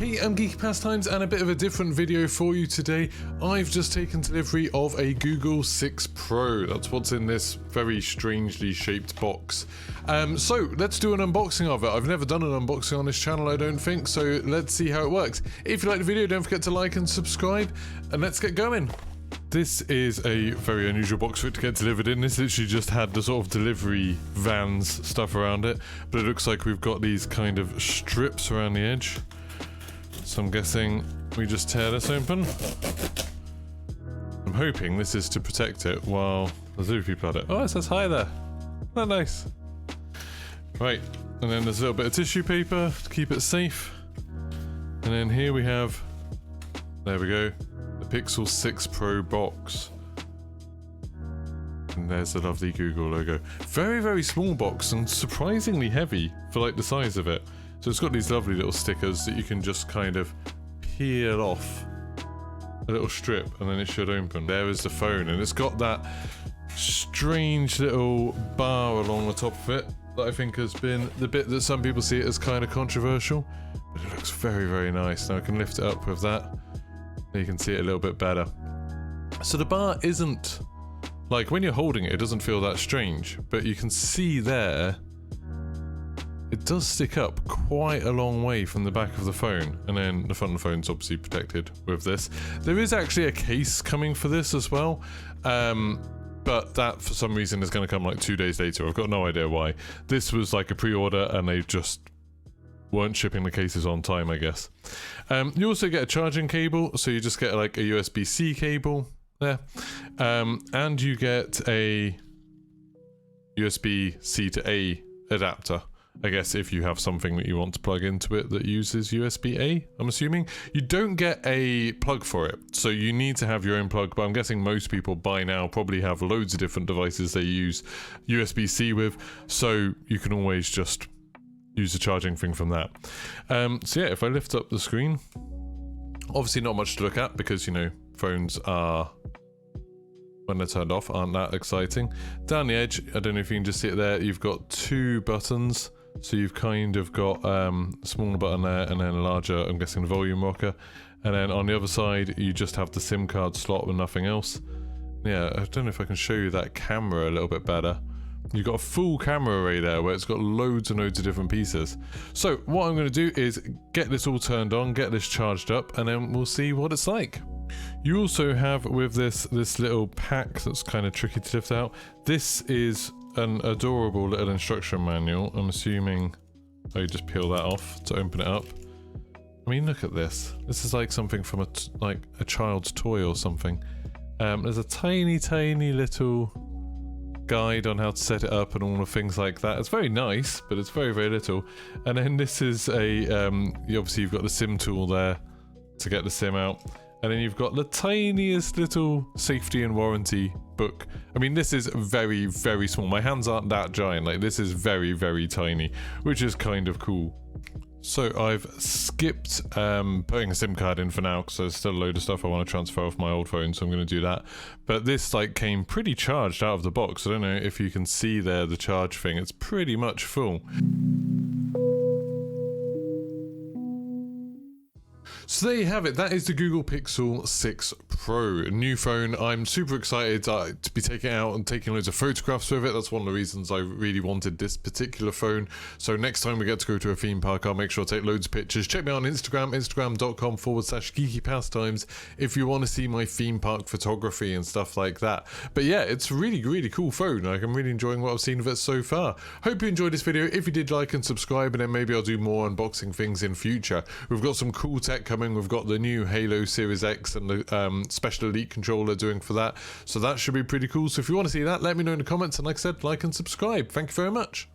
Hey, I'm Geeky Pastimes, and a bit of a different video for you today. I've just taken delivery of a Google 6 Pro. That's what's in this very strangely shaped box. So let's do an unboxing of it. I've never done an unboxing on this channel, I don't think, so let's see how it works. If you like the video, don't forget to like and subscribe, and let's get going. This is a very unusual box for it to get delivered in. This literally just had the sort of delivery vans stuff around it, but it looks like we've got these kind of strips around the edge. So I'm guessing we just tear this open. I'm hoping this is to protect it while there's other people at it. Oh, it says hi there. Isn't that nice? Right, and then there's a little bit of tissue paper to keep it safe. And then here we have, there we go, the Pixel 6 Pro box. And there's the lovely Google logo. Very, very small box and surprisingly heavy for like the size of it. So it's got these lovely little stickers that you can just kind of peel off a little strip and then it should open. There is the phone, and it's got that strange little bar along the top of it that I think has been the bit that some people see it as kind of controversial, but it looks very, very nice. Now I can lift it up with that. You can see it a little bit better. So the bar isn't, like when you're holding it, it doesn't feel that strange, but you can see there it does stick up quite a long way from the back of the phone, and then the front of the phone's obviously protected with this. There is actually a case coming for this as well, but that for some reason is going to come like 2 days later. I've got no idea why. This was like a pre-order and they just weren't shipping the cases on time, I guess. You also get a charging cable, so you just get like a USB-C cable there, and you get a USB-C to A adapter. I guess if you have something that you want to plug into it that uses USB-A, I'm assuming. You don't get a plug for it, so you need to have your own plug, but I'm guessing most people by now probably have loads of different devices they use USB-C with, so you can always just use the charging thing from that. So yeah, if I lift up the screen, obviously not much to look at because, you know, phones are, when they're turned off, aren't that exciting. Down the edge, I don't know if you can just see it there, you've got two buttons. So you've kind of got a smaller button there and then a larger, I'm guessing, the volume rocker. And then on the other side, you just have the SIM card slot and nothing else. Yeah, I don't know if I can show you that camera a little bit better. You've got a full camera array there where it's got loads and loads of different pieces. So what I'm going to do is get this all turned on, get this charged up, and then we'll see what it's like. You also have with this little pack that's kind of tricky to lift out. This is an adorable little instruction manual. I'm assuming, oh, you just peel that off to open it up. I mean, look at this. This is like something from like a child's toy or something. There's a tiny, tiny little guide on how to set it up and all the things like that. It's very nice, but it's very, very little. And then this is a, obviously you've got the SIM tool there to get the SIM out. And then you've got the tiniest little safety and warranty book. I mean, this is very, very small. My hands aren't that giant. Like, this is very, very tiny, which is kind of cool. So I've skipped putting a SIM card in for now because there's still a load of stuff I want to transfer off my old phone, so I'm going to do that. But this like came pretty charged out of the box. I don't know if you can see there the charge thing. It's pretty much full. So there you have it, that is the Google Pixel 6 Pro, a new phone. I'm super excited to be taking it out and taking loads of photographs with it. That's one of the reasons I really wanted this particular phone. So next time we get to go to a theme park, I'll make sure to take loads of pictures. Check me out on Instagram, instagram.com/geekypastimes if you want to see my theme park photography and stuff like that. But yeah, it's a really, really cool phone. Like, I'm really enjoying what I've seen of it so far. Hope you enjoyed this video. If you did, like and subscribe, and then maybe I'll do more unboxing things in future. We've got some cool tech coming. We've got the new Halo Series X and the Special Elite controller doing for that, so that should be pretty cool. So if you want to see that, let me know in the comments, and like I said, like and subscribe. Thank you very much.